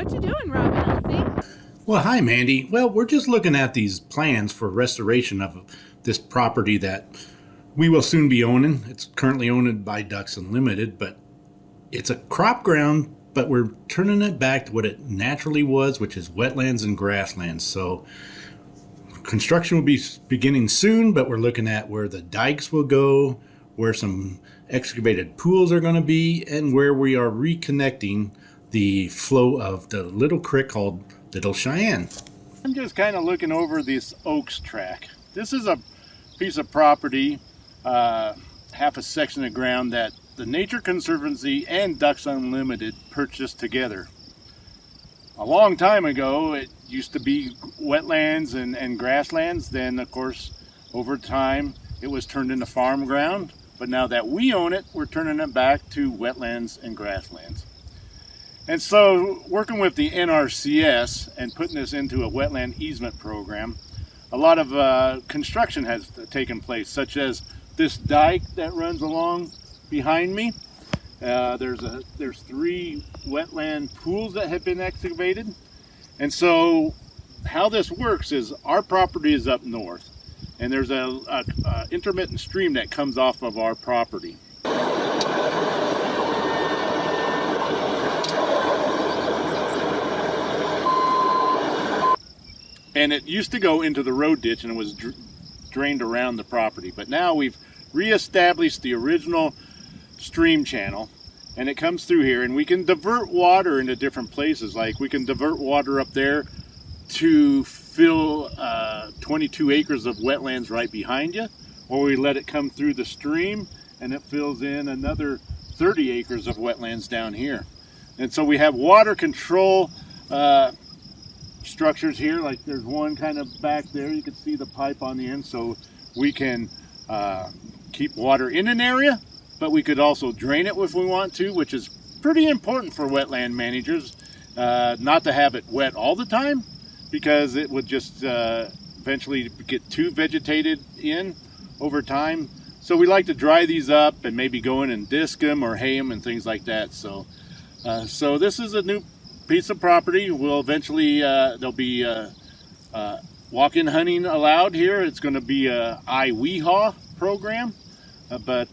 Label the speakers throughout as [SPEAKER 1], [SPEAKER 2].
[SPEAKER 1] What you doing, Rob and Elsie?
[SPEAKER 2] Well, hi, Mandy. Well, we're just looking at these plans for restoration of this property that we will soon be owning. It's currently owned by Ducks Unlimited, but it's a crop ground, but we're turning it back to what it naturally was, which is wetlands and grasslands. So construction will be beginning soon, but we're looking at where the dikes will go, where some excavated pools are going to be, and where we are reconnecting the flow of the little creek called Little Cheyenne.
[SPEAKER 3] I'm just kind of looking over this Ochs Tract. This is a piece of property, half a section of ground that the Nature Conservancy and Ducks Unlimited purchased together. A long time ago, it used to be wetlands and grasslands. Then, of course, over time, it was turned into farm ground. But now that we own it, we're turning it back to wetlands and grasslands. And so, working with the NRCS and putting this into a wetland easement program, a lot of construction has taken place, such as this dike that runs along behind me. There's 3 wetland pools that have been excavated. And so, how this works is our property is up north, and there's a intermittent stream that comes off of our property. And it used to go into the road ditch and it was drained around the property. But now we've reestablished the original stream channel, and it comes through here, and we can divert water into different places. Like we can divert water up there to fill 22 acres of wetlands right behind you, or we let it come through the stream and it fills in another 30 acres of wetlands down here. And so we have water control structures here. Like there's one kind of back there, you can see the pipe on the end, so we can keep water in an area, but we could also drain it if we want to, which is pretty important for wetland managers, not to have it wet all the time, because it would just eventually get too vegetated in over time. So we like to dry these up and maybe go in and disc them or hay them and things like that. So this is a new piece of property. We'll eventually, there'll be walk-in hunting allowed here. It's going to be a iWeehaw program, but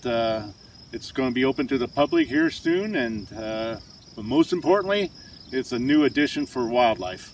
[SPEAKER 3] it's going to be open to the public here soon, and but most importantly, it's a new addition for wildlife.